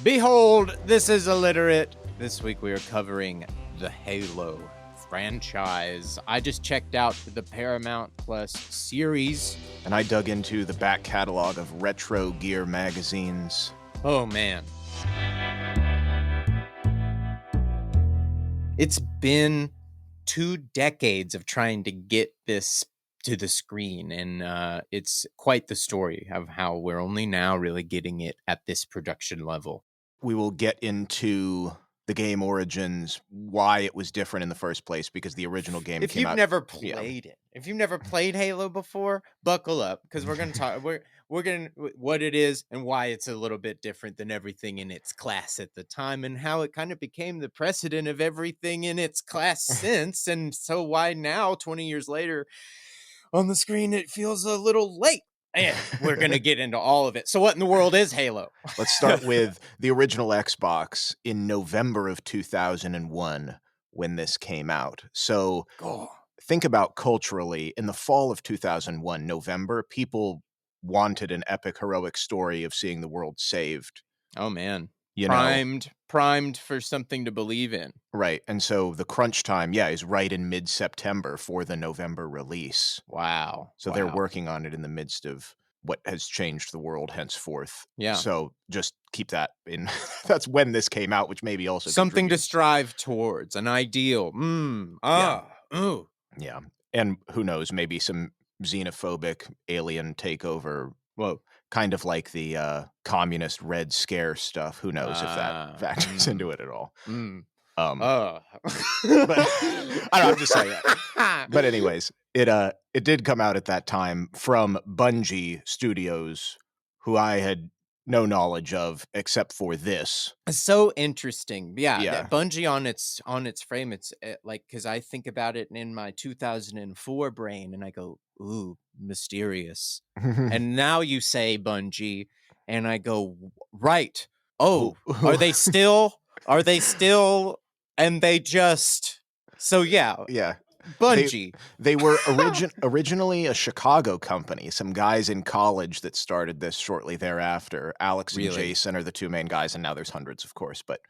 Behold, this is Illiterate. This week we are covering the Halo franchise. I just checked out the Paramount Plus series. And I dug into the back catalog of retro gear magazines. Oh, man. It's been 2 decades of trying to get this to the screen, and it's quite the story of how we're only now really getting it at this production level. We will get into the game origins, why it was different in the first place, because the original game If came out. you've never played it, if you've never played Halo before, buckle up, because we're going to talk. We're going to what it is and why it's a little bit different than everything in its class at the time, and how it kind of became the precedent of everything in its class since, and so why now, 20 years later, on the screen it feels a little late. And we're going to get into all of it. So what in the world is Halo? Let's start with the original Xbox in November of 2001 when this came out. So think about culturally, in the fall of 2001, November, people wanted an epic, heroic story of seeing the world saved. Oh, man. You primed for something to believe in. Right. And so the crunch time, is right in mid-September for the November release. Wow. So they're working on it in the midst of what has changed the world henceforth. Yeah. So just keep that in. That's when this came out, which maybe also something to strive towards, an ideal. Yeah. And who knows, maybe some xenophobic alien takeover. Whoa. Kind of like the communist Red Scare stuff. Who knows if that factors into it at all. But I don't know, I'm just saying that. But anyways, it did come out at that time from Bungie Studios, who I had no knowledge of except for this. So interesting. Yeah. Bungie on its frame, it's like, because I think about it in my 2004 brain and I go, ooh, mysterious. And now you say Bungie and I go, right. Oh, are they still and they just, so yeah. Bungie. They were originally a Chicago company. Some guys in college that started this shortly thereafter. Alex and Jason are the two main guys, and now there's hundreds, of course, but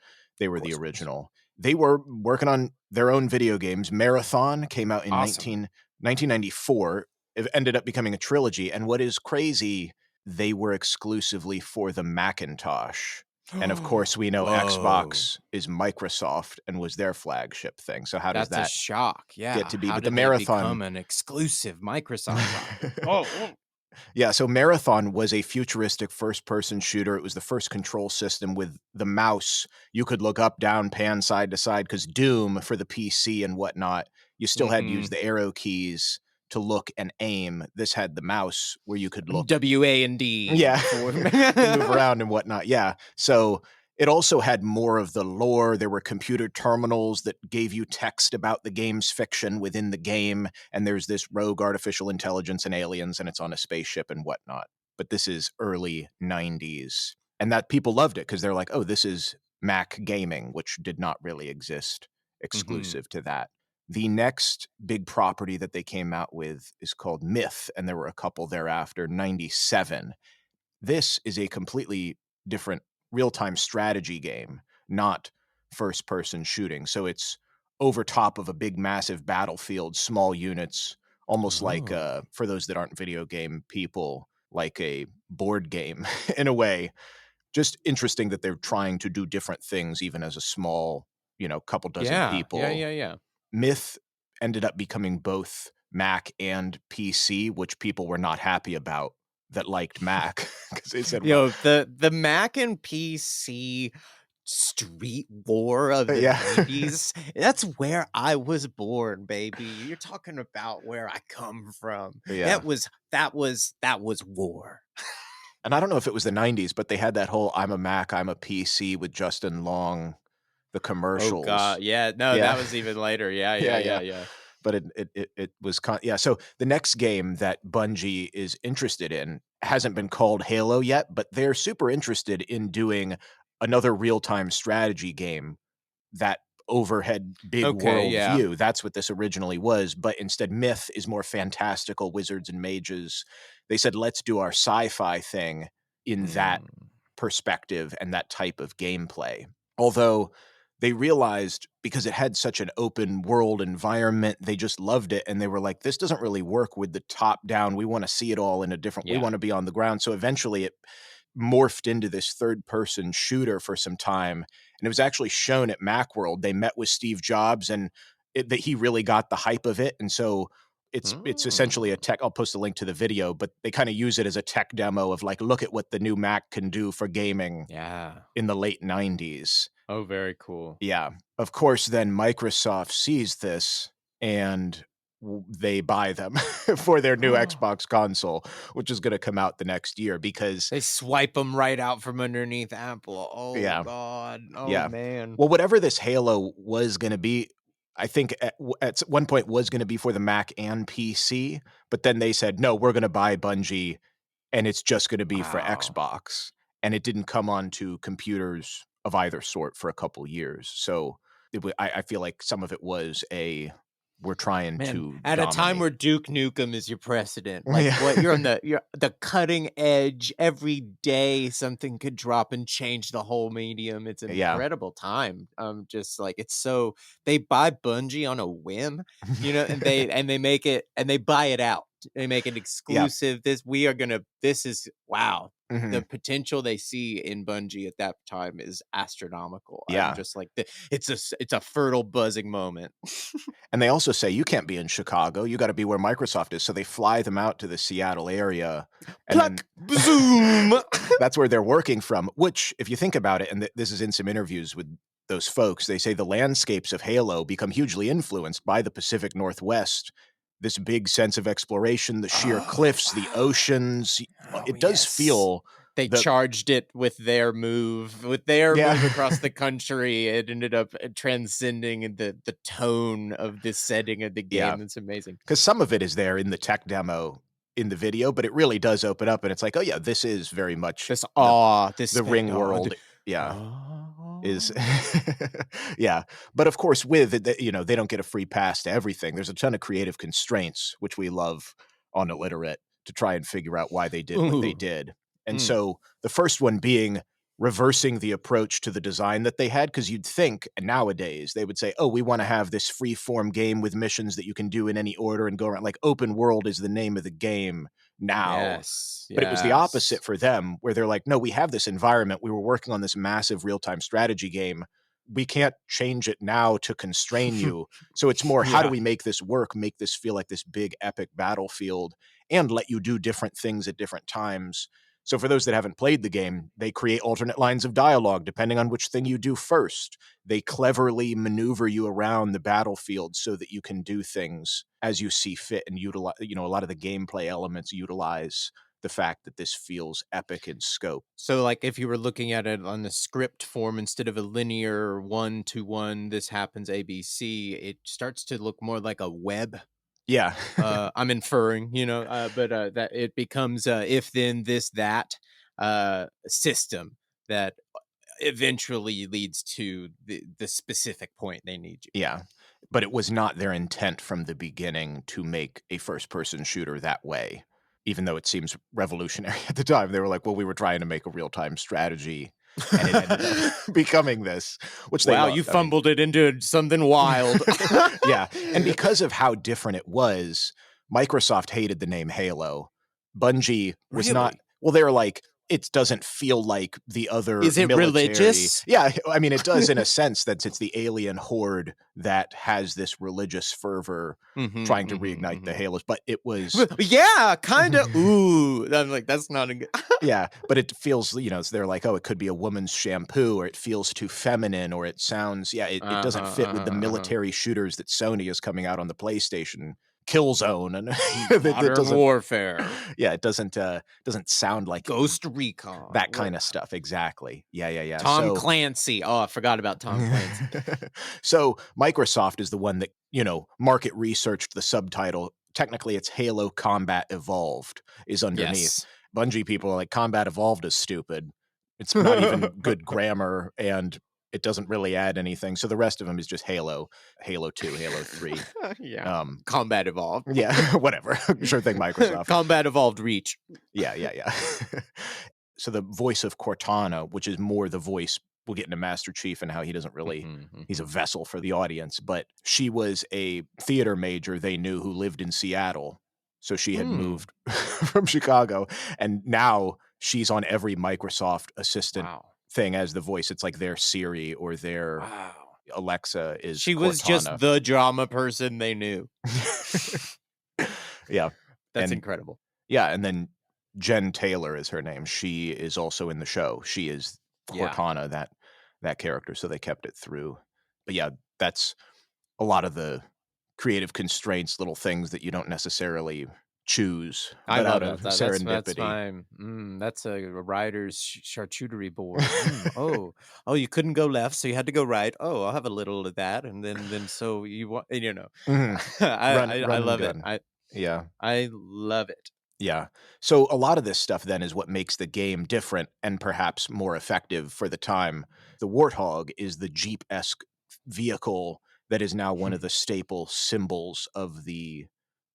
they were the original. They were working on their own video games. Marathon came out in 1994. It ended up becoming a trilogy, and what is crazy, they were exclusively for the Macintosh. And of course, we know Xbox is Microsoft and was their flagship thing. So how does that a shock? Yeah, get to be? How But did the Marathon become an exclusive Microsoft? Yeah. So Marathon was a futuristic first-person shooter. It was the first control system with the mouse. You could look up, down, pan, side to side. Because Doom for the PC and whatnot, you still had to use the arrow keys to look and aim. This had the mouse where you could look WA and D. Yeah. Move around and whatnot. Yeah. So it also had more of the lore. There were computer terminals that gave you text about the game's fiction within the game. And there's this rogue artificial intelligence and aliens, and it's on a spaceship and whatnot. But this is early 90s. And that people loved it because they're like, oh, this is Mac gaming, which did not really exist exclusive to that. The next big property that they came out with is called Myth, and there were a couple thereafter, 97. This is a completely different real-time strategy game, not first-person shooting. So it's over top of a big, massive battlefield, small units, almost like, for those that aren't video game people, like a board game in a way. Just interesting that they're trying to do different things, even as a small, couple dozen people. Yeah. Myth ended up becoming both Mac and PC, which people were not happy about that liked Mac because they said, the Mac and PC street war of the 80s. That's where I was born, baby. You're talking about where I come from. Yeah. That was war. And I don't know if it was the 90s, but they had that whole I'm a Mac, I'm a PC with Justin Long, the commercials. Oh God, that was even later. Yeah. But it was so the next game that Bungie is interested in hasn't been called Halo yet, but they're super interested in doing another real-time strategy game that overhead big world view. That's what this originally was, but instead Myth is more fantastical wizards and mages. They said, let's do our sci-fi thing in that perspective and that type of gameplay. Although they realized because it had such an open world environment, they just loved it. And they were like, this doesn't really work with the top down. We want to see it all in a different, we Yeah. want to be on the ground. So eventually it morphed into this third person shooter for some time. And it was actually shown at Macworld. They met with Steve Jobs and that he really got the hype of it. And so it's essentially a Mm. tech. I'll post a link to the video, but they kind of use it as a tech demo of like, look at what the new Mac can do for gaming Yeah. in the late 90s. Oh, very cool. Yeah. Of course, then Microsoft sees this and they buy them for their new Xbox console, which is going to come out the next year because, They swipe them right out from underneath Apple. Oh yeah, god. Oh yeah. man. Well, whatever this Halo was going to be, I think at one point was going to be for the Mac and PC, but then they said, no, we're going to buy Bungie and it's just going to be for Wow. Xbox. And it didn't come onto computers of either sort for a couple years. So I feel like some of it was we're trying Man, to at a time dominate. where Duke Nukem is your precedent, like Yeah. what you're the cutting edge. Every day something could drop and change the whole medium. It's an Yeah. incredible time. Just like it's so they buy Bungie on a whim, and they make it and they buy it out. They make it Yeah. exclusive. This is wow. Mhm. The potential they see in Bungie at that time is astronomical. I'm Yeah. just like it's a fertile buzzing moment. And they also say, "You can't be in Chicago, you gotta be where Microsoft is," so they fly them out to the Seattle area, and then Pluck, zoom. that's where they're working from, which, if you think about it, and this is in some interviews with those folks, they say the landscapes of Halo become hugely influenced by the Pacific Northwest, this big sense of exploration, the sheer Oh, cliffs, the wow. oceans, Oh, it does yes. feel They the charged it with their Yeah. move across the country. It ended up transcending the tone of the setting of the Yeah. game. It's amazing. Because some of it is there in the tech demo in the video, but it really does open up, and it's like, "Oh, yeah, this is very much This awe, the ring the world." Yeah. Is oh. yeah, but of course, with it, they don't get a free pass to everything. There's a ton of creative constraints, which we love on Illiterate to try and figure out why they did what they Ooh. did. And Mm. so the first one being reversing the approach to the design that they had, because you'd think nowadays they would say, "Oh, we want to have this free form game with missions that you can do in any order and go around." Like open world is the name of the game now, Yes. but it was the Yes. opposite for them, where they're like, no, we have this environment. We were working on this massive real time strategy game. We can't change it now to constrain you. So it's more, how do Yeah. we make this work, make this feel like this big epic battlefield, and let you do different things at different times? So for those that haven't played the game, they create alternate lines of dialogue depending on which thing you do first. They cleverly maneuver you around the battlefield so that you can do things as you see fit and utilize, a lot of the gameplay elements utilize the fact that this feels epic in scope. So, like, if you were looking at it on the script form instead of a linear 1-to-1, this happens ABC, it starts to look more like a web. Yeah. I'm inferring, but that it becomes if then this that system that eventually leads to the specific point they need you. Yeah. But it was not their intent from the beginning to make a first person shooter that way. Even though it seems revolutionary at the time, they were like, well, we were trying to make a real time strategy. And it ended up becoming this, which they Wow, you loved. I mean, fumbled it into something wild. yeah. And because of how different it was, Microsoft hated the name Halo. Bungie was not, Really? well, they were like, it doesn't feel like the other Is it military. religious? Yeah, I mean, it does in a sense that it's the alien horde that has this religious fervor trying to reignite the Halos, but it was. Yeah, kinda. Ooh, I'm like, that's not a good. Yeah, but it feels, so they're like, oh, it could be a woman's shampoo, or it feels too feminine, or it sounds, yeah, it doesn't fit with the Uh-huh. military shooters that Sony is coming out on the PlayStation, Killzone, and that Modern doesn't, warfare, yeah, it doesn't sound like Ghost Recon, that what kind of stuff. Exactly. Yeah, yeah, yeah. Tom So, Clancy. Oh, I forgot about Tom Clancy. so Microsoft is the one that, market researched the subtitle. Technically, it's Halo Combat Evolved is underneath. Yes. Bungie people are like, Combat Evolved is stupid. It's not even good grammar, and it doesn't really add anything. So the rest of them is just Halo, Halo 2, Halo 3. Yeah. Um, Combat Evolved. yeah, whatever. Sure thing, Microsoft. Combat Evolved Reach. Yeah, yeah, yeah. so the voice of Cortana, which is more the voice, we'll get into Master Chief and how he doesn't really, Mhm, he's a mhm. vessel for the audience, but she was a theater major they knew who lived in Seattle. So she had Mm, moved from Chicago, and now she's on every Microsoft Assistant wow. thing as the voice. It's like their Siri or their Wow. Alexa is She was just Cortana. the drama person they knew. Yeah, That's and incredible. yeah, and then Jen Taylor is her name. She is also in the show. She is Yeah, Cortana, that character, so they kept it through. But yeah, that's a lot of the creative constraints, little things that you don't necessarily choose, I but love out of that. That's serendipity. my that's a writer's charcuterie board. Oh, oh, you couldn't go left, so you had to go right. Oh, I'll have a little of that, and then so you want Mhm. I Run and love it. gun. Yeah. I love it. Yeah. So a lot of this stuff then is what makes the game different and perhaps more effective for the time. The Warthog is the Jeep-esque vehicle that is now one of the staple symbols of the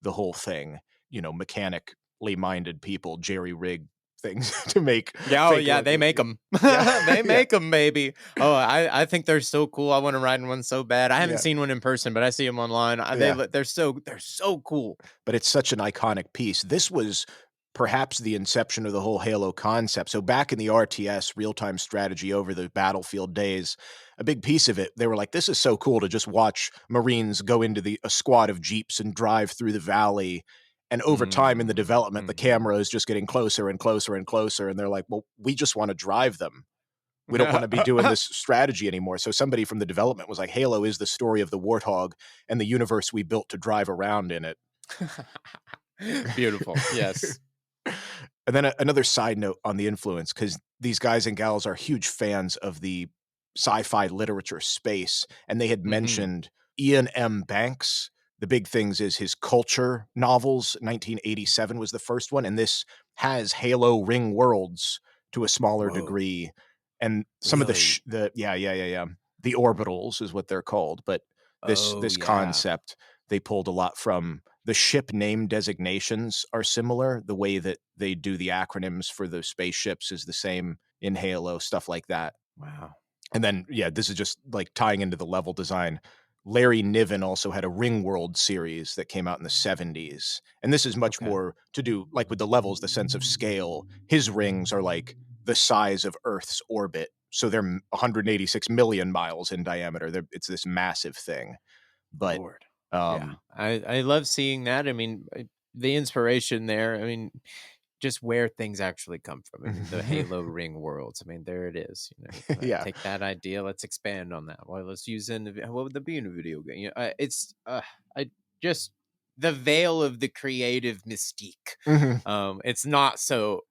whole thing. Mechanically minded people jerry rig things to make Yeah, oh fake yeah, they looking. make them. Yeah. They Yeah. make them, baby. Oh, I think they're so cool. I wanna ride in one so bad. I haven't Yeah. seen one in person, but I see them online. Yeah. They're so cool. But it's such an iconic piece. This was perhaps the inception of the whole Halo concept. So back in the RTS, real-time strategy over the battlefield days, a big piece of it, they were like, this is so cool to just watch Marines go into a squad of Jeeps and drive through the valley. And over time in the Mm, development, the mhm. camera is just getting closer and closer and closer. And they're like, well, we just want to drive them. We don't want to be doing this strategy anymore. So somebody from the development was like, Halo is the story of the Warthog and the universe we built to drive around in it. Beautiful, yes. And then another side note on the influence, because these guys and gals are huge fans of the sci-fi literature space, and they had Mhm. mentioned Ian M. Banks. The big things is his Culture novels. 1987 was the first one, and this has Halo Ring Worlds to a smaller Whoa, degree, and some of really? the yeah, the orbitals is what they're called, but this Oh, this yeah. concept they pulled a lot from. The ship name designations are similar. The way that they do the acronyms for the spaceships is the same in Halo, stuff like that. Wow. And then, yeah, this is just like tying into the level design. Larry Niven also had a Ringworld series that came out in the 70s. And this is much Okay. more to do, like with the levels, the sense of scale. His rings are like the size of Earth's orbit. So they're 186 million miles in diameter. It's this massive thing. But Lord. Yeah. um, I love seeing that. I mean, the inspiration there, I mean, just where things actually come from. I mean, the Halo ring worlds. I mean, there it is. yeah. Take that idea. Let's expand on that. Well, let's use it in what would that be in a video game? It's I just the veil of the creative mystique. Mhm. It's not so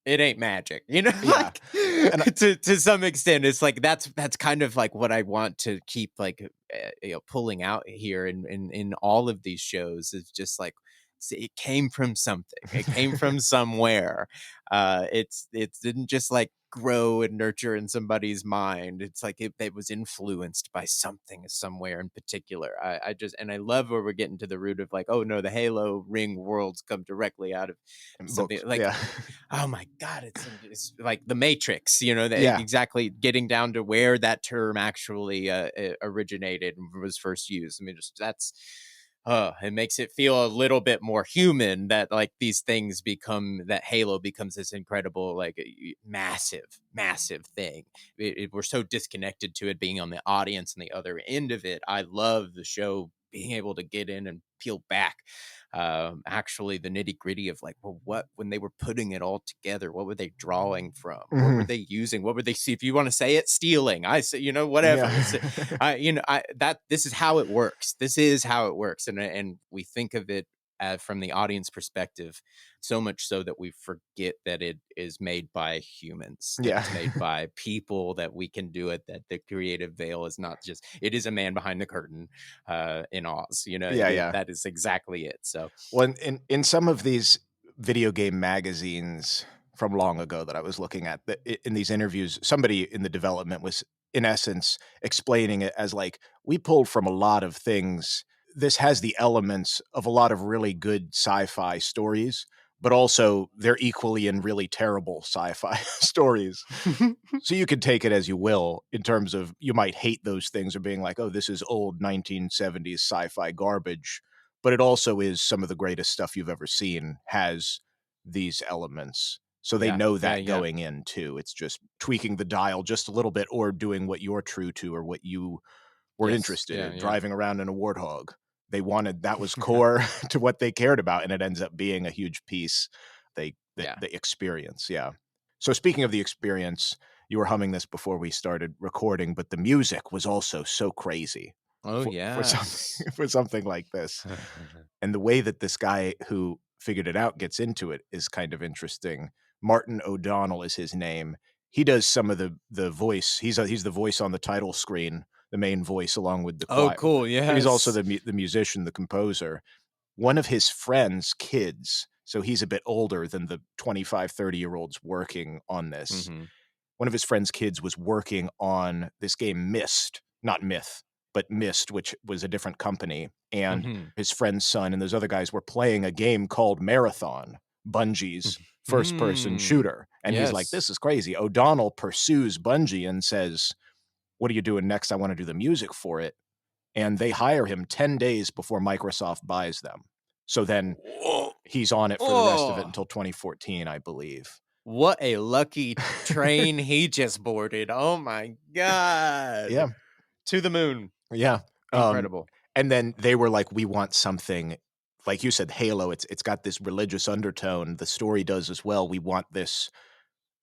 it ain't magic, Yeah. like And to some extent, it's like that's kind of like what I want to keep like pulling out here in all of these shows is just like it came from something, it came from somewhere. It didn't just like grow and nurture in somebody's mind. It's like it was influenced by something somewhere in particular. I just and I love where we're getting to the root of like, oh no, the Halo ring worlds come directly out of something books. like Yeah. oh my god, it's like the Matrix, Yeah. exactly getting down to where that term actually originated and was first used. I mean, just that's it makes it feel a little bit more human that like these things become that Halo becomes this incredible like massive thing. We're so disconnected to it being on the audience and the other end of it. I love the show being able to get in and peel back actually the nitty gritty of like, well, what when they were putting it all together, what were they drawing from? What were Mhm. they using? What were they see? If you want to say it, stealing. I say, Yeah. whatever. I that this is how it works. This is how it works, and we think of it from the audience perspective, so much so that we forget that it is made by humans, that Yeah. it's made by people, that we can do it, that the creative veil is not just it is a man behind the curtain in Oz. Yeah, yeah. That is exactly it. So, Well, in some of these video game magazines from long ago that I was looking at, in these interviews, somebody in the development was, in essence, explaining it as like, we pulled from a lot of things. This has the elements of a lot of really good sci-fi stories, but also they're equally in really terrible sci-fi stories. So you can take it as you will in terms of you might hate those things or being like, oh, this is old 1970s sci-fi garbage, but it also is some of the greatest stuff you've ever seen has these elements. So they Yeah, know yeah, that yeah. going in too. It's just tweaking the dial just a little bit or doing what you're true to or what you were Yes, interested yeah, in, yeah. driving around in a warthog. They wanted that was core to what they cared about, and it ends up being a huge piece. Yeah. The experience, yeah. So speaking of the experience, you were humming this before we started recording, but the music was also so crazy Oh, for something yes. for something like this. And the way that this guy who figured it out gets into it is kind of interesting. Martin O'Donnell is his name. He does some of the voice. He's the voice on the title screen, the main voice along with the Oh, choir. cool, But he's also yes. the musician, the composer. One of his friend's kids, so he's a bit older than the 25, 30-year-olds working on this. Mhm, One of his friend's kids was working on this game Myst, not Myth, but Myst, which was a different company. And mhm. his friend's son and those other guys were playing a game called Marathon, Bungie's first person Hmm. shooter. And he's like, Yes. this is crazy. O'Donnell pursues Bungie and says, what are you doing next? I want to do the music for it. And they hire him 10 days before Microsoft buys them. So then Whoa. he's on it for the rest of it Oh, until 2014, I believe. what a lucky train he just boarded. Oh my god. Yeah. To the moon. Yeah. Um, Incredible. and then they were like, we want something like you said, Halo, it's got this religious undertone. The story does as well. We want this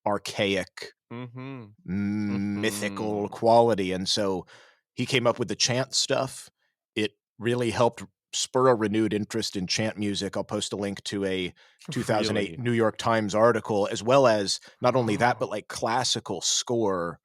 archaic, Mhm. mythical Mhm. quality. And so he came up with the chant stuff. It really helped spur a renewed interest in chant music. I'll post a link to a 2008 Really? New York Times article, as well as not only that, but like classical score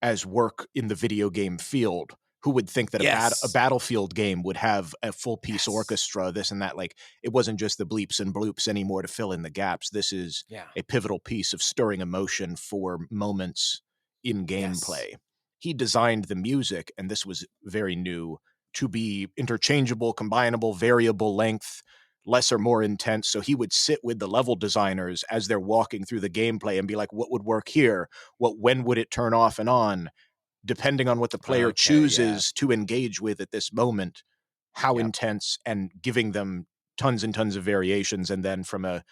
as work in the video game field. Who would think that a Yes. Battlefield game would have a full piece Yes. orchestra, this and that? Like, it wasn't just the bleeps and bloops anymore to fill in the gaps. This is Yeah. a pivotal piece of stirring emotion for moments in Yes. gameplay. He designed the music, and this was very new, to be interchangeable, combinable, variable length, less or more intense. So he would sit with the level designers as they're walking through the gameplay and be like, what would work here? When would it turn off and on? Depending on what the player Okay, yeah. chooses to engage with at this moment, how Yep. intense, and giving them tons and tons of variations. And then from a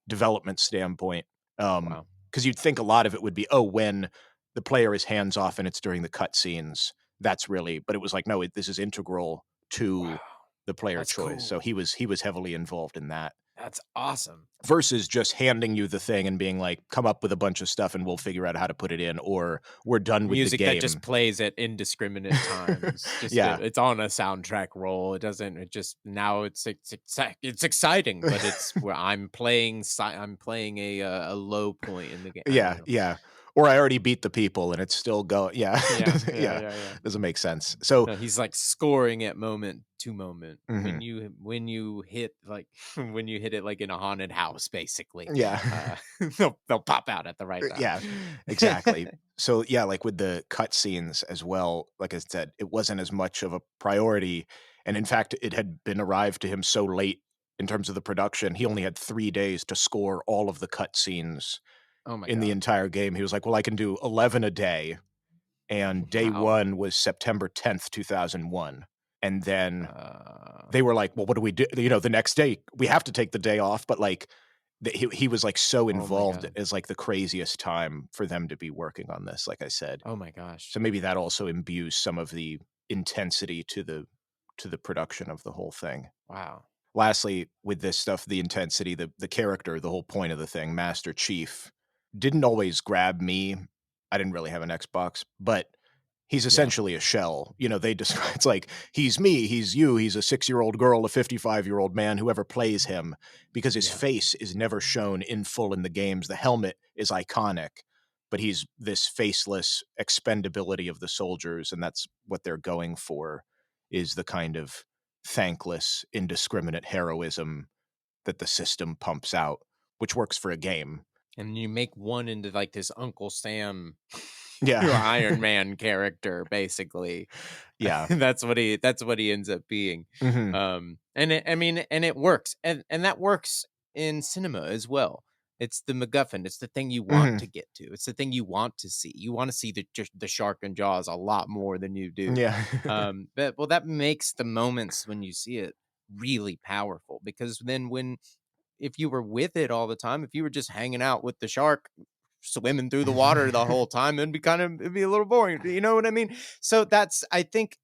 development standpoint, Wow. because you'd think a lot of it would be, oh, when the player is hands off and it's during the cutscenes, that's really, but it was like, no, this is integral to Wow. the player That's choice. So cool. he was heavily involved in that That's awesome. versus just handing you the thing and being like, come up with a bunch of stuff and we'll figure out how to put it in, or we're done with the Music that just game. plays at indiscriminate times. Just Yeah. it's on a soundtrack roll. It doesn't. It just now it's exciting, but it's where I'm playing a low point in the game. I don't Yeah, know. yeah. Or I already beat the people and it's still going. Yeah. Yeah, yeah, Yeah. yeah, yeah. Doesn't make sense. So, No, he's like scoring at moment to moment. mhm. When you hit like when you hit it like in a haunted house, basically, Yeah. uh, they'll pop out at the right time. Yeah, exactly. So, yeah, like with the cutscenes as well, like I said, it wasn't as much of a priority. And in fact, it had been arrived to him so late in terms of the production. He only had 3 days to score all of the cutscenes Oh my in the god! entire game. He was like, well, I can do 11 a day. And day Wow. one was September 10th, 2001. And then Uh, they were like, well, what do we do? The next day we have to take the day off. But like, he was like so oh my involved god! as like the craziest time for them to be working on this, like I said. Oh my So gosh! maybe that also imbues some of the intensity to the production of the whole thing. Wow. Lastly, with this stuff, the intensity, the character, the whole point of the thing, Master Chief, didn't always grab me. I didn't really have an Xbox, but he's Yeah. essentially a shell. They describe it's like he's me, he's you, he's a 6-year-old girl, a 55-year-old man, whoever plays him, because his Yeah. face is never shown in full in the games. The helmet is iconic, but he's this faceless expendability of the soldiers, and that's what they're going for, is the kind of thankless, indiscriminate heroism that the system pumps out, which works for a game. And you make one into like this Uncle Sam Yeah. Iron Man character, basically. Yeah. That's what he ends up being. Mhm. And it, I mean, and it works. And that works in cinema as well. It's the MacGuffin. It's the thing you want Mhm. to get to. It's the thing you want to see. You want to see the shark and Jaws a lot more than you do. Yeah. But well, that makes the moments when you see it really powerful, because then when if you were with it all the time, if you were just hanging out with the shark, swimming through the water the whole time, it'd be a little boring. You know what I mean? So that's I think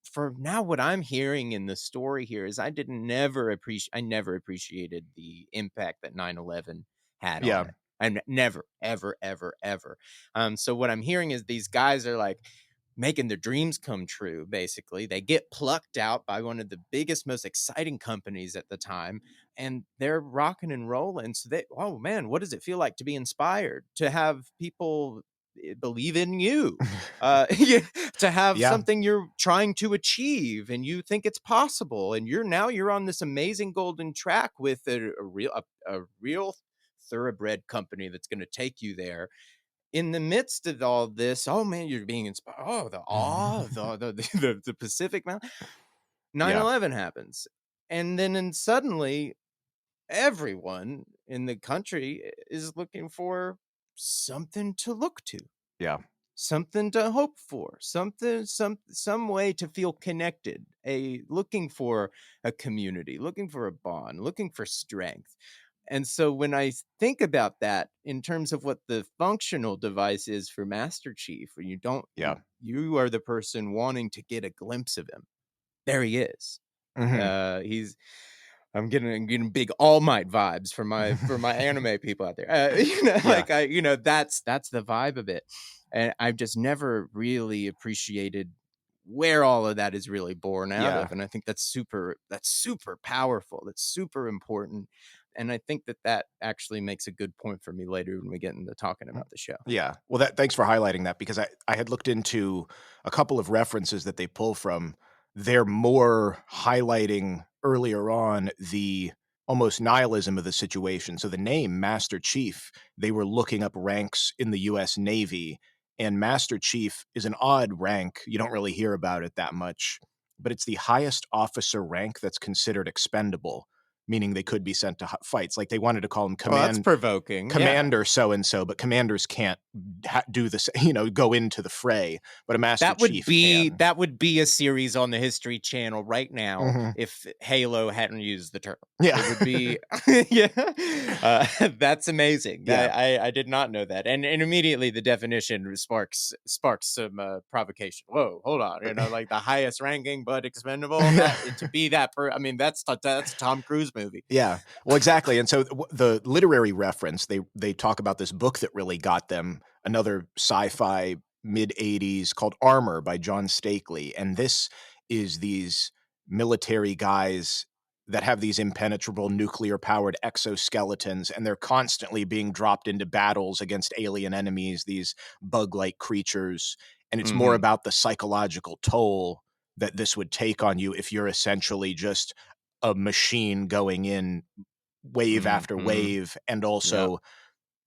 for now what I'm hearing in the story here is I never appreciated the impact that 9/11 had on Yeah. it. I never, ever, ever, ever. So what I'm hearing is these guys are like making their dreams come true, basically. They get plucked out by one of the biggest, most exciting companies at the time, and they're rocking and rolling. So they, oh man, what does it feel like to be inspired? To have people believe in you, yeah, to have Yeah. something you're trying to achieve and you think it's possible, and you're on this amazing golden track with a real thoroughbred company that's going to take you there. In the midst of all this, oh man, you're being inspired. Oh, the awe, the Pacific Mountain. Nine Yeah. 11 happens. And then suddenly everyone in the country is looking for something to look to, Yeah. something to hope for, some way to feel connected, a looking for a community, looking for a bond, looking for strength. And so when I think about that in terms of what the functional device is for Master Chief, when Yeah. you are the person wanting to get a glimpse of him. There he is. Mhm. He's I'm getting big All Might vibes for my anime people out there. Yeah. that's the vibe of it. And I've just never really appreciated where all of that is really born out Yeah. of. And I think that's super powerful. That's super important. And I think that actually makes a good point for me later when we get into talking Mm. about the show. Yeah. Well, that thanks for highlighting that because I had looked into a couple of references that they pull from. They're more highlighting earlier on the almost nihilism of the situation. So the name Master Chief, they were looking up ranks in the US Navy, and Master Chief is an odd rank. You don't really hear about it that much, but it's the highest officer rank that's considered expendable, meaning they could be sent to fights. Like they wanted to call him Oh, that's provoking. Yeah. commander so and so, but commanders can't do this, go into the fray, but a master chief can. That would be a series on the History Channel right now Mhm. if Halo hadn't used the term. Yeah. It would be yeah. That's amazing. Yeah. I did not know that. And immediately the definition sparks some provocation. Whoa, hold on. Like the highest ranking but expendable. Yeah. That to be that I mean that's a Tom Cruise movie. Yeah. Well, exactly, and so the literary reference, they talk about this book that really got them, another sci-fi mid-80s called Armor by John Stakely, and this is these military guys that have these impenetrable nuclear-powered exoskeletons, and they're constantly being dropped into battles against alien enemies, these bug-like creatures, and it's more Mhm. about the psychological toll that this would take on you if you're essentially just a machine going in wave after Mhm. wave, and Yep. also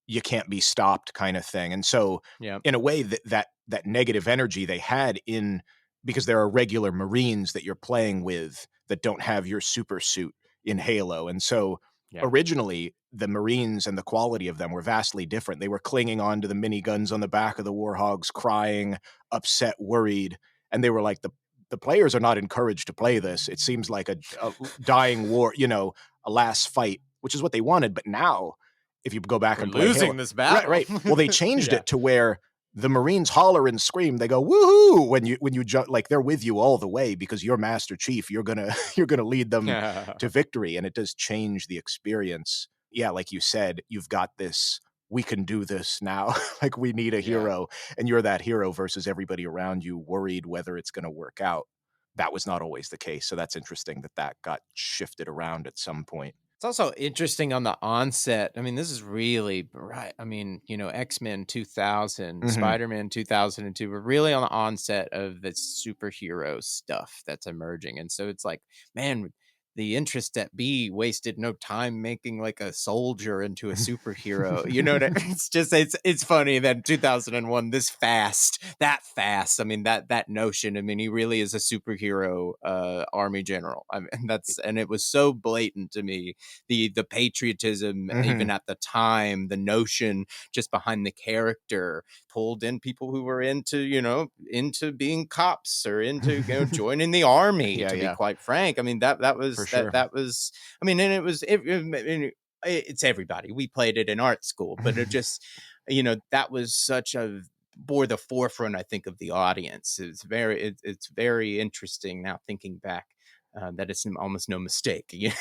you can't be stopped kind of thing. And so Yep. in a way that negative energy they had in because there are regular Marines that you're playing with that don't have your super suit in Halo. And so Yeah. originally the Marines and the quality of them were vastly different. They were clinging on to the miniguns on the back of the Warhogs, crying, upset, worried, and they were like the players are not encouraged to play this. It seems like a dying war, a last fight, which is what they wanted. But now if you go back We're and play Halo. losing this Right, battle. right. Well, they changed Yeah. it to where the Marines holler and scream. They go woohoo when you jump, like they're with you all the way because you're Master Chief. You're gonna you're gonna lead them to victory, and it does change the experience. Yeah, like you said, you've got this. We can do this now. Like we need a Yeah. hero, and you're that hero versus everybody around you worried whether it's going to work out. That was not always the case. So that's interesting that got shifted around at some point. It's also interesting on the onset. I mean, this is really right. I mean, X-Men 2000, Hmm. Spider-Man 2002 were really on the onset of the superhero stuff that's emerging. And so it's like, man, the interest at B wasted no time making like a soldier into a superhero. You know what it's just it's funny that 2001 this fast, that fast. I mean that notion. I mean he really is a superhero army general. I mean and it was so blatant to me, the patriotism even Mhm. at the time, the notion just behind the character pulled in people who were into, into being cops or into, joining the army, Yeah, to be yeah, quite frank. I mean, that for was sure. that was I mean, and it's everybody. We played it in art school, but it just, that was such a bore the forefront, I think, of the audience. It's very interesting now thinking back. That it's almost no mistake. Yeah,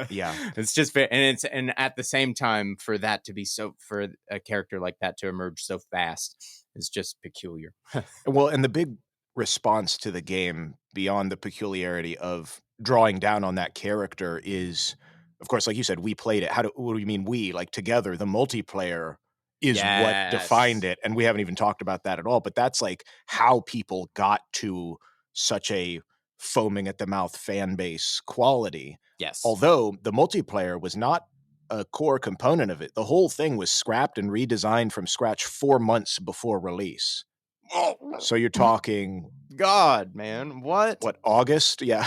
Yeah. it's just very, and at the same time, for that to be for a character like that to emerge so fast is just peculiar. Well, and the big response to the game beyond the peculiarity of drawing down on that character is, of course, like you said, we played it. What do you mean we? Like together, the multiplayer is what defined Yes, it. And we haven't even talked about that at all. But that's like how people got to such a foaming at the mouth fan base quality. yes. Although the multiplayer was not a core component of it. The whole thing was scrapped and redesigned from scratch 4 months before release. Oh, So you're talking, God, man, what? what, August? Yeah.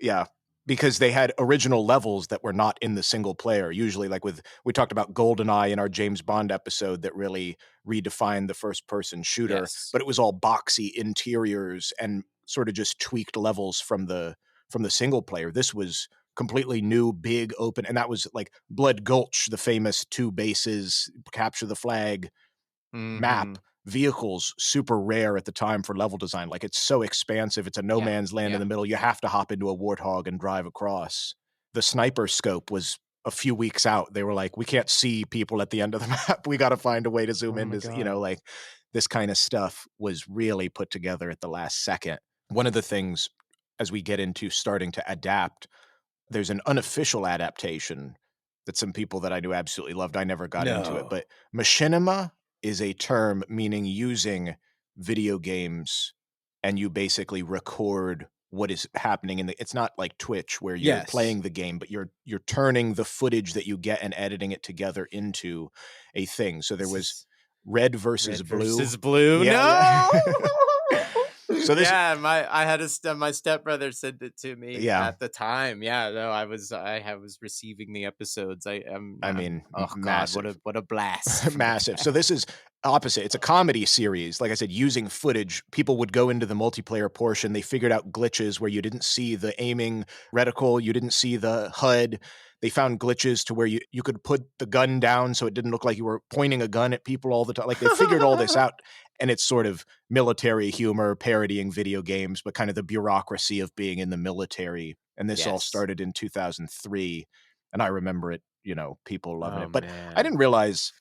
Yeah, because they had original levels that were not in the single player. Usually, like we talked about GoldenEye in our James Bond episode that really redefined the first person shooter, Yes. but it was all boxy interiors and sort of just tweaked levels from the single player. This was completely new, big, open, and that was like Blood Gulch, the famous two bases, capture the flag map. Mhm. Vehicles super rare at the time for level design. Like, it's so expansive. It's a no Yeah, man's land in yeah. the middle. You have to hop into a Warthog and drive across. The sniper scope was a few weeks out. They were like, "We can't see people at the end of the map. We gotta find a way to zoom Oh in my to," god. like, this kinda stuff was really put together at the last second. One of the things, as we get into starting to adapt, there's an unofficial adaptation that some people that I knew absolutely loved. I never got into it, No. but machinima is a term meaning using video games, and you basically record what is happening in the it's not like Twitch where you're Yes. playing the game, but you're turning the footage that you get and editing it together into a thing. So there This was is red versus red blue. versus blue. Yeah, yeah. No. So this Yeah, my stepbrother sent it to me yeah, at the time. Yeah, no, I was receiving the episodes. I I'm mean, oh god, massive. what a blast from the Massive. So past. this is opposite. It's a comedy series. Like I said, using footage, people would go into the multiplayer portion. They figured out glitches where you didn't see the aiming reticle, you didn't see the HUD. They found glitches to where you could put the gun down so it didn't look like you were pointing a gun at people all the time. Like, they figured all this out, and it's sort of military humor parodying video games, but kind of the bureaucracy of being in the military. And this all Yes. started in 2003, and I remember it, people loving Oh it. But I man. didn't realize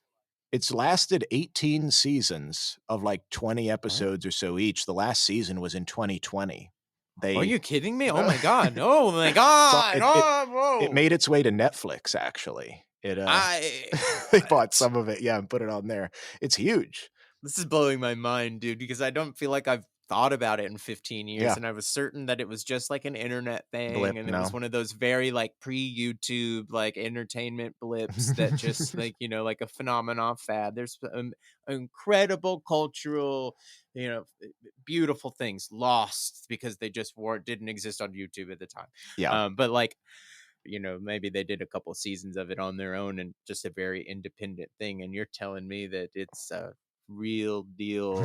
it's lasted 18 seasons of like 20 What? episodes or so each. The last season was in 2020. Are They you kidding me? Oh no, my god. Oh my so god. it Oh, it whoa. made its way to Netflix, actually. They bought What? some of it, yeah, and put it on there. It's huge. This is blowing my mind, dude, because I don't feel like I've thought about it in 15 years, Yeah. and I was certain that it was just like an internet thing, Blip, and it was no. one of those very like pre-YouTube like entertainment blips that just like, like a phenomenon fad. There's incredible cultural, beautiful things lost because they just weren't didn't exist on YouTube at the time. Yeah. But like, maybe they did a couple seasons of it on their own and just a very independent thing. And you're telling me that it's a real deal.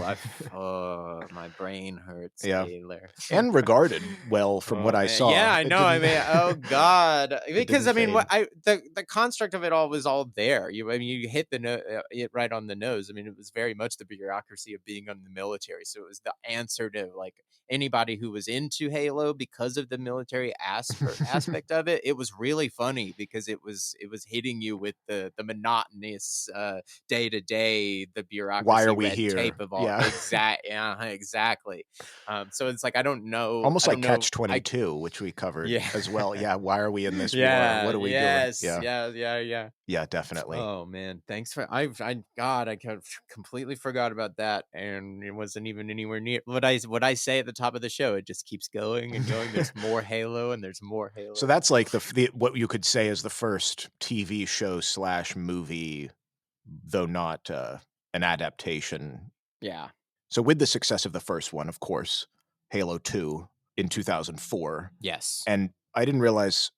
Oh, my brain hurts, Yeah. Taylor. And regarded well from what Oh I man, yeah, saw. I It know. I didn't mean, oh god, it because didn't I mean, fade. the construct of it all was all there. I mean, you hit it right on the nose. I mean, it was very much the bureaucracy of being on the military. So it was the answer to like anybody who was into Halo because of the military aspect of it. It was really funny because it was hitting you with the monotonous day to day, the why are obviously we red here? tape of all Yeah. exactly. So it's like Almost I don't like know I Catch-22, which we covered yeah. as well. Yeah, why are we in this war? Yeah, What are we doing? yes, Yeah. yeah. Yeah, definitely. Oh man, thanks for I completely forgot about that, and it wasn't even anywhere near what I say at the top of the show. It just keeps going and going. There's more Halo, and there's more So Halo. that's like the what you could say is the first TV show slash movie, though not an adaptation. Yeah. So with the success of the first one, of course, Halo 2 in 2004, Yes. and I didn't realize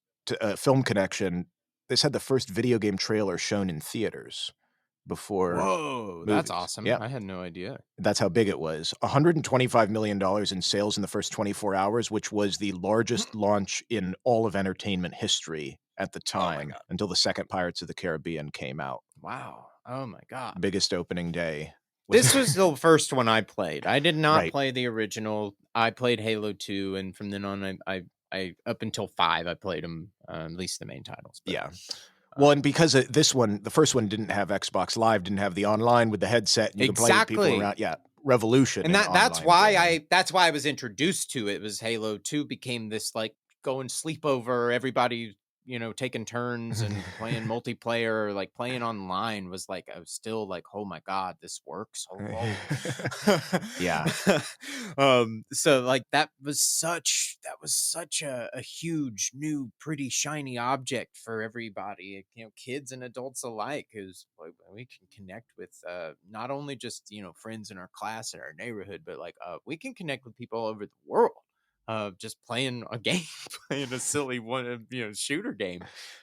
Film Connection, this had the first video game trailer shown in theaters before Whoa, that's movies. awesome. Yeah, I had no idea. that's how big it was. $125 million in sales in the first 24 hours, which was the largest launch in all of entertainment history at the Oh my time god. until the second Pirates of the Caribbean came out. Wow. Oh my god. Biggest opening day was This was the first one I played. I did not right. play the original. I played Halo 2, and from then on, I up until 5, I played them, at least the main titles. But Yeah. Well, um, and because this one, the first one didn't have Xbox Live, didn't have the online with the headset, and you could play with people exactly, around. Yeah, revolution and in online gaming. that's why I was introduced to it. Was Halo 2 became this like going sleepover, everybody taking turns and playing multiplayer, like playing online was like I was still like, oh my god, this works. Hello. Yeah, So like that was such a huge new pretty shiny object for everybody, kids and adults alike, who's like we can connect with not only just friends in our class and our neighborhood, but like we can connect with people all over the world, just playing a game, playing a silly one shooter game.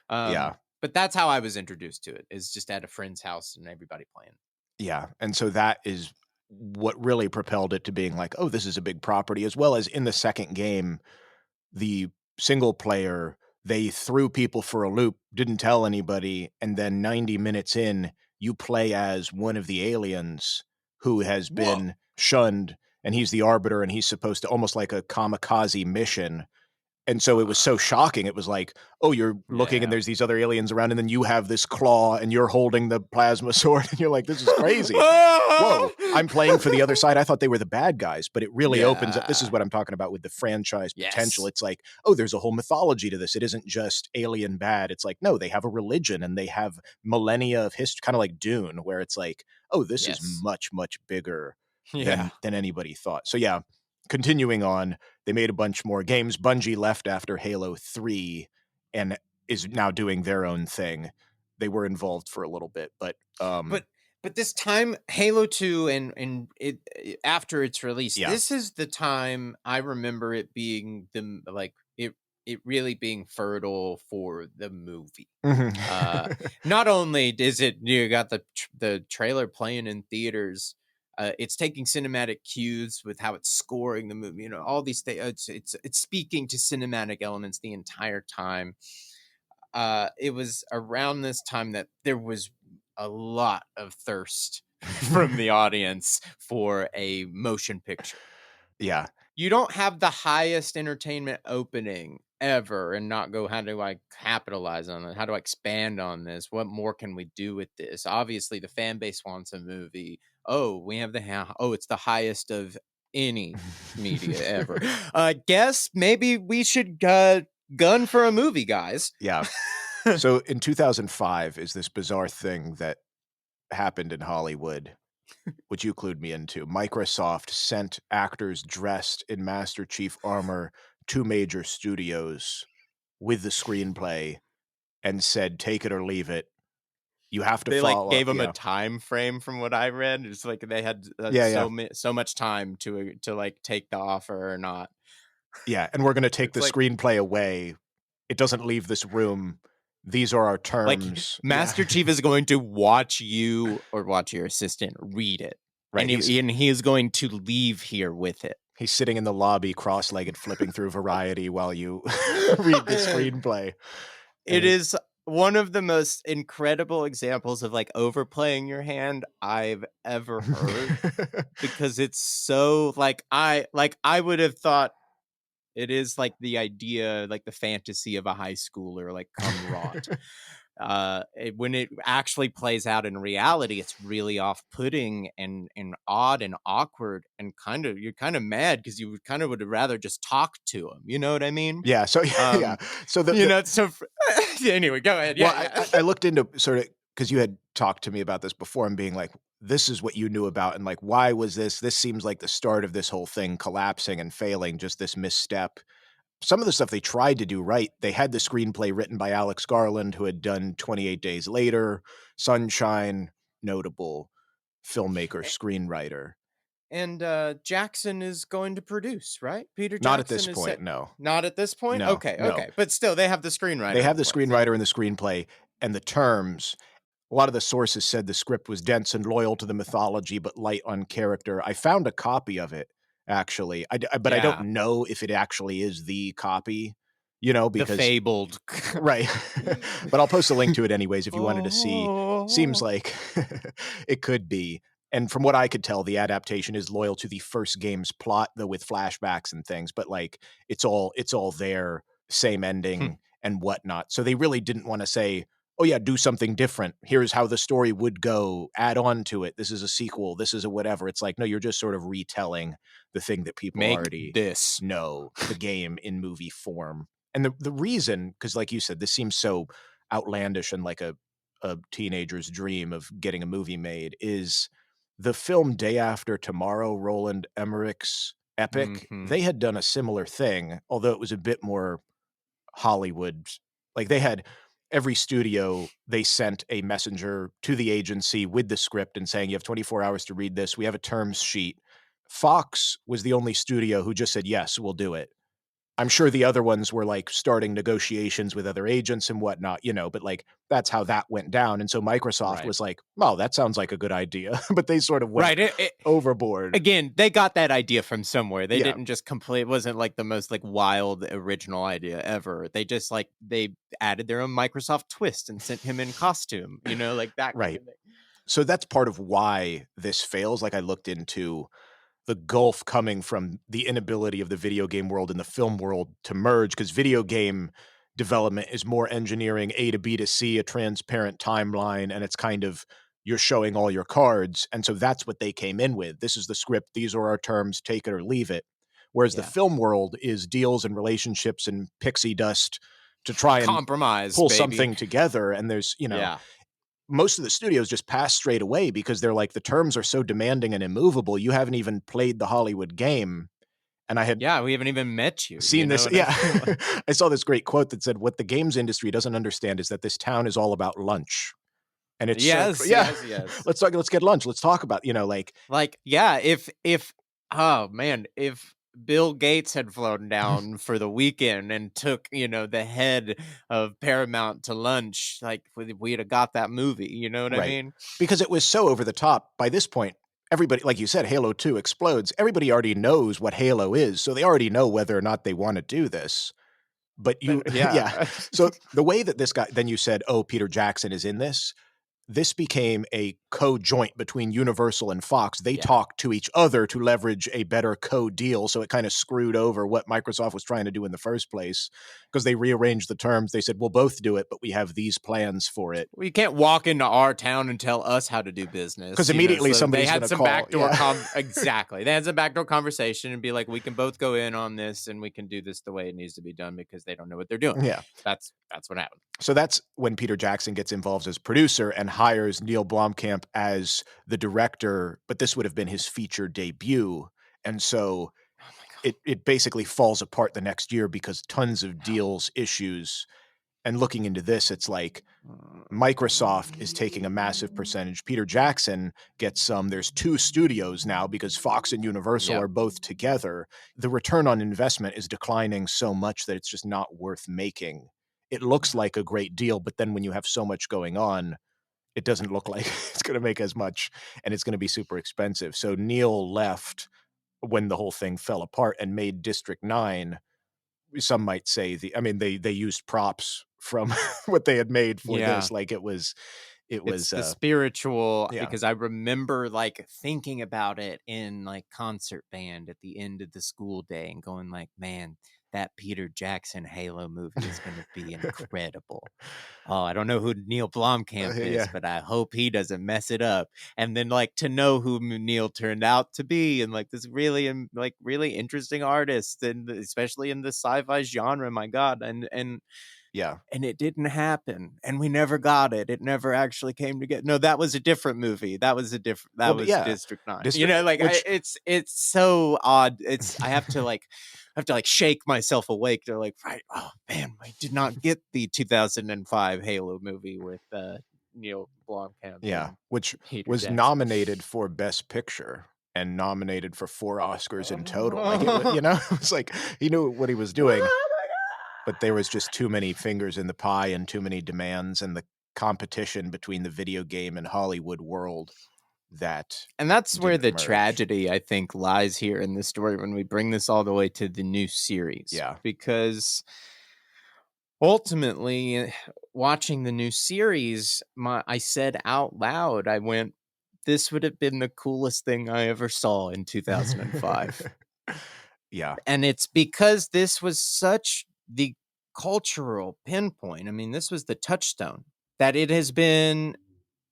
yeah, But that's how I was introduced to it, is just at a friend's house and everybody playing. yeah. And so that is what really propelled it to being like, oh, this is a big property, as well as in the second game, the single player, they threw people for a loop, didn't tell anybody, and then 90 minutes in, you play as one of the aliens who has Whoa. been shunned, and he's the arbiter, and he's supposed to almost like a kamikaze mission. And so it was so shocking. It was like, oh, you're looking and Yeah. there's these other aliens around, and then you have this claw and you're holding the plasma sword, and you're like, this is crazy. Whoa, I'm playing for the other side. I thought they were the bad guys, but it really opens up. This is Yeah. what I'm talking about with the franchise potential. Yes. It's like, oh, there's a whole mythology to this. It isn't just alien bad. It's like, no, they have a religion and they have millennia of history, kind of like Dune, where it's like, oh, this is Yes. much, much bigger Yeah. than anybody thought. So yeah, continuing on, they made a bunch more games. Bungie left after Halo 3 and is now doing their own thing. They were involved for a little bit, but But this time Halo 2 and after its release, yeah. this is the time I remember it being it really being fertile for the movie. Mhm. Not only is it you got the trailer playing in theaters, it's taking cinematic cues with how it's scoring the movie. All these things. It's speaking to cinematic elements the entire time. It was around this time that there was a lot of thirst from the audience for a motion picture. Yeah. You don't have the highest entertainment opening ever and not go, how do I capitalize on it? How do I expand on this? What more can we do with this? Obviously, the fan base wants a movie. Oh, we have it's the highest of any media ever. Guess maybe we should gun for a movie, guys. Yeah. So in 2005 is this bizarre thing that happened in Hollywood, which you clued me into. Microsoft sent actors dressed in Master Chief armor to major studios with the screenplay and said, take it or leave it. You have to They like follow. gave them a Yeah. time frame from what I read. It's like they had Yeah. Yeah. so much time to like take the offer or not. Yeah. And we're going to take It's the like screenplay away. It doesn't leave this room. These are our like terms. Yeah. Master Chief is going to watch you or watch your assistant read it, Right. and he is going to leave here with it. He's sitting in the lobby, cross-legged, flipping through Variety while you read the screenplay. It is one of the most incredible examples of like overplaying your hand I've ever heard, because it's so I would have thought it is like the idea, like the fantasy of a high schooler, like come rot. when it actually plays out in reality, it's really off-putting and odd and awkward, and you're kind of mad because you kind of would rather just talk to him. You know what I mean? Yeah, so yeah. Um, So you know, so anyway, go ahead. well, Yeah, yeah. I looked into sort of because you had talked to me about this before and being like, "This is what you knew about," and like, "Why was this? This seems like the start of this whole thing collapsing and failing, just this misstep." Some of the stuff they tried to do right, they had the screenplay written by Alex Garland, who had done 28 Days Later, Sunshine, notable filmmaker, A- screenwriter. And Jackson is going to produce, right? Peter Not at this Jackson is point, set. no. Not at this point. No, Okay, no. okay, but still, they have the They screenwriter have in the place. screenwriter and the screenplay, and the terms. A lot of the sources said the script was dense and loyal to the mythology, but light on character. I found a copy of it, actually. But I don't Yeah, know if it actually is the copy, you know, the because fabled. right. But I'll post a link to it anyways if you wanted to see. Seems Oh, like it could be. And from what I could tell, the adaptation is loyal to the first game's plot, though with flashbacks and things. But like, it's all there, same ending and whatnot. So they really didn't want to say, "Oh yeah, do something different. Here's how the story would go. Add on to it. This is a sequel. This is a whatever." It's like, no, you're just sort of retelling the thing that people make already this. know, the game in movie form. And the reason, because like you said, this seems so outlandish and like a teenager's dream of getting a movie made, is the film Day After Tomorrow, Roland Emmerich's epic. Hmm. They had done a similar thing, although it was a bit more Hollywood. Like they had every studio, they sent a messenger to the agency with the script and saying, "You have 24 hours to read this. We have a terms sheet." Fox was the only studio who just said, "Yes, we'll do it." I'm sure the other ones were, like, starting negotiations with other agents and whatnot, you know, but, like, that's how that went down, and so Microsoft Right. was like, "Well, that sounds like a good idea," but they sort of went Right. overboard. Again, they got that idea from somewhere. They Yeah, didn't just complete. It wasn't like the most like wild original idea ever. They just like they added their own Microsoft twist and sent him in costume. You know, like that kind right. of thing. So that's part of why this fails. Like, I looked into the gulf coming from the inability of the video game world and the film world to merge, because video game development is more engineering A to B to C, a transparent timeline, and it's kind of you're showing all your cards. And so that's what they came in with. This is the script, these are our terms, take it or leave it. Whereas the Yeah. film world is deals and relationships and pixie dust to try and Compromise, pull baby. something together. And there's, Yeah. most of the studios just pass straight away because they're like, the terms are so demanding and immovable. You haven't even played the Hollywood game. And I had Yeah. We haven't even met you. You seen know this. what I Yeah. mean? Like, I saw this great quote that said, "What the games industry doesn't understand is that this town is all about lunch." And it's so true. yes. Yeah. Yes. Yes. Let's get lunch. Let's talk about, like, Like, yeah, if oh man, if Bill Gates had flown down for the weekend and took, the head of Paramount to lunch, like we'd have got that movie, you know what I right. mean? Because it was so over the top. By this point, everybody, like you said, Halo 2 explodes. Everybody already knows what Halo is. So they already know whether or not they want to do this. But you, But yeah. yeah. So the way that this guy, then you said, "Oh, Peter Jackson is in this." This became a co-joint between Universal and Fox. They Yeah. talked to each other to leverage a better co-deal, so it kind of screwed over what Microsoft was trying to do in the first place because they rearranged the terms. They said, "We'll both do it, but we have these plans for it." We can't walk into our town and tell us how to do Because business, immediately so they somebody's going had to some call. backdoor Yeah, exactly. They had some backdoor conversation and be like, we can both go in on this and we can do this the way it needs to be done because they don't know what they're doing. yeah. That's what happened. So that's when Peter Jackson gets involved as producer and hires Neil Blomkamp as the director, but this would have been his feature debut. And so Oh my it basically falls apart the next year because tons of god. deals issues. And looking into this, it's like Microsoft is taking a massive percentage. Peter Jackson gets some. There's two studios now because Fox and Universal Yep. are both together. The return on investment is declining so much that it's just not worth making. It looks like a great deal, but then when you have so much going on, it doesn't look like it's going to make as much, and it's going to be super expensive. So Neil left when the whole thing fell apart and made District 9. Some might say, I mean, they used props from what they had made for Yeah. this. Like, it was It It's was, the spiritual, yeah. because I remember, like, thinking about it in, like, concert band at the end of the school day and going like, "Man, that Peter Jackson Halo movie is gonna be incredible. Oh, I don't know who Neil Blomkamp is, Yeah, but I hope he doesn't mess it up." And then, like, to know who Neil turned out to be, and, like, this really, like, really interesting artist, and especially in the sci-fi genre, my god, yeah. and it didn't happen, and we never got it. It never actually came together. No, that was a different movie. That Well, but was yeah, District 9. You District know, like, which it's so odd. I have to, like, shake myself awake. They're like, "Right, oh, man, we did not get the 2005 Halo movie with, Neil Blomkamp yeah, and which Peter was Jackson." nominated for Best Picture and nominated for 4 Oscars in total. Like, it wa you know, it's like he knew what he was doing, Oh my but there was just too many fingers in the pie and too many demands, and the competition between the video game and Hollywood world that And that's where didn't the merge. tragedy, I think, lies here in the story when we bring this all the way to the new series. Yeah. Because ultimately, watching the new series, I said out loud, I went, "This would have been the coolest thing I ever saw in 2005." Yeah, And it's because this was such the cultural pinpoint. I mean, this was the touchstone that it has been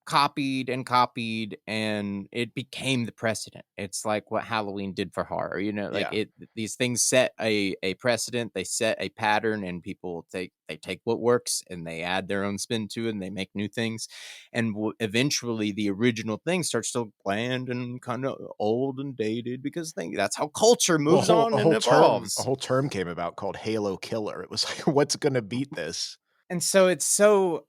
copied, and it became the precedent. It's like what Halloween did for horror, like, yeah. these things set a precedent, they set a pattern, and people take what works and they add their own spin to it, and they make new things, and eventually the original thing starts to bland and kind of old and dated, because that's how culture Well, moves on and a evolves. whole term came about called Halo Killer. It was like, what's gonna beat this? And so it's so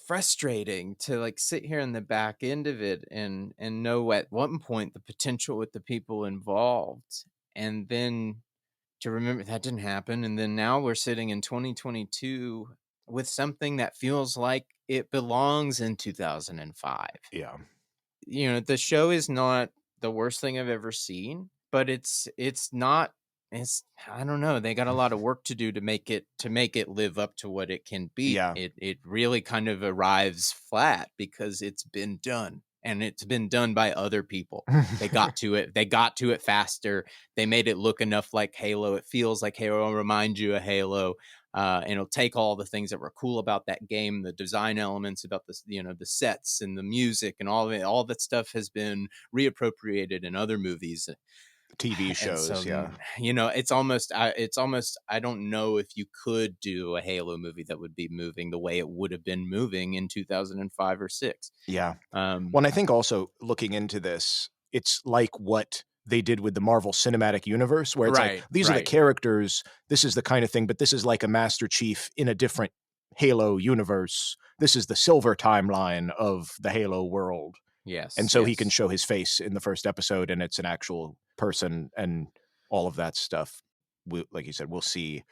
frustrating to, like, sit here in the back end of it and know at one point the potential with the people involved, and then to remember that didn't happen, and then now we're sitting in 2022 with something that feels like it belongs in 2005. Yeah. The show is not the worst thing I've ever seen, but it's not it's I don't know, they got a lot of work to do to make it live up to what it can be. Yeah. It really kind of arrives flat because it's been done, and it's been done by other people. They got to it faster. They made it look enough like Halo. It feels like Halo, it'll remind you of Halo. And it'll take all the things that were cool about that game, the design elements, about the sets and the music, and all of it. All that stuff has been reappropriated in other movies, TV and shows, so yeah. it's almost I don't know if you could do a Halo movie that would be moving the way it would have been moving in 2005 or six. Yeah. Um, Well, and I think also looking into this, it's like what they did with the Marvel Cinematic Universe, where it's like, right, these are the right, characters, this is the kind of thing, but this is like a Master Chief in a different Halo universe. This is the silver timeline of the Halo world. And yes, so he can yes. show his face in the first episode, and it's an actual person and all of that stuff. Like you said, we'll see.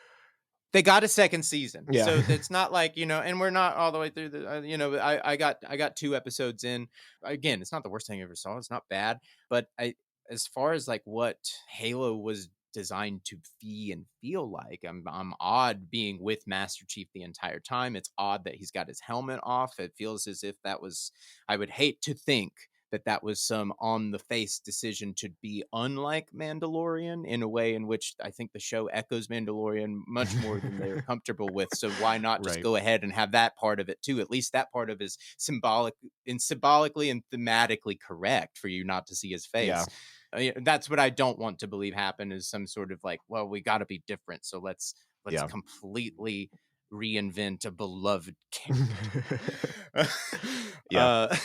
They got a second season, Yeah. so it's not like, and we're not all the way through I got 2 episodes in. Again, it's not the worst thing I ever saw, it's not bad, but as far as, like, what Halo was designed to be and feel like, I'm odd being with Master Chief the entire time. It's odd that he's got his helmet off. It feels as if that was I would hate to think that that was some on the face decision to be unlike Mandalorian in a way in which I think the show echoes Mandalorian much more than they're comfortable with. So why not just Right. go ahead and have that part of it too? At least that part of is symbolically and thematically correct for you not to see his Yeah. face. Yeah, that's what I don't want to believe happen, is some sort of like, well, we got to be different, so let's Yeah. completely reinvent a beloved character. Yeah.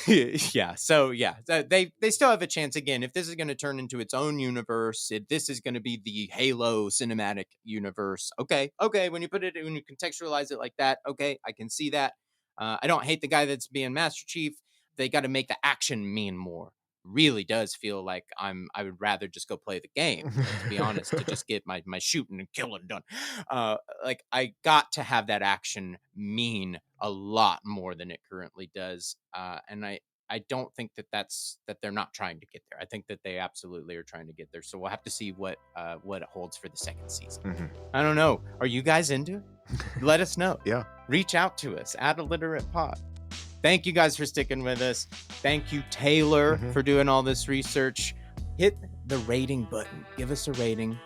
Yeah. So yeah, they still have a chance. Again, if this is going to turn into its own universe, this is going to be the Halo cinematic universe. Okay. When you contextualize it like that, okay, I can see that. I don't hate the guy that's being Master Chief. They got to make the action mean more. Really does feel like I would rather just go play the game, to be honest, to just get my shooting and killing done. Like, I got to have that action mean a lot more than it currently does, and I don't think that they're not trying to get there. I think that they absolutely are trying to get there. So we'll have to see what it holds for the second season. Mhm. I don't know. Are you guys into it? Let us know. Yeah. Reach out to us at ILLITERATE Pod. Thank you guys for sticking with us. Thank you, Taylor, for doing all this research. Hit the rating button. Give us a rating.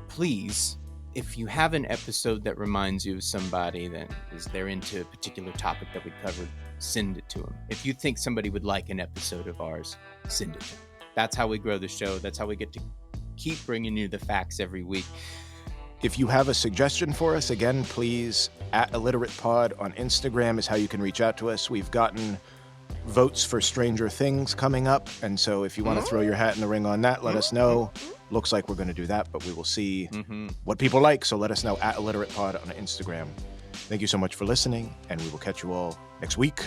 Please, if you have an episode that reminds you of somebody that they're into a particular topic that we covered, send it to them. If you think somebody would like an episode of ours, send it to them. That's how we grow the show. That's how we get to keep bringing you the facts every week. If you have a suggestion for us, again, please, @IlliteratePod on Instagram is how you can reach out to us. We've gotten votes for Stranger Things coming up, and so if you want to throw your hat in the ring on that, let us know. Looks like we're going to do that, but we will see what people like, so let us know @IlliteratePod on Instagram. Thank you so much for listening, and we will catch you all next week.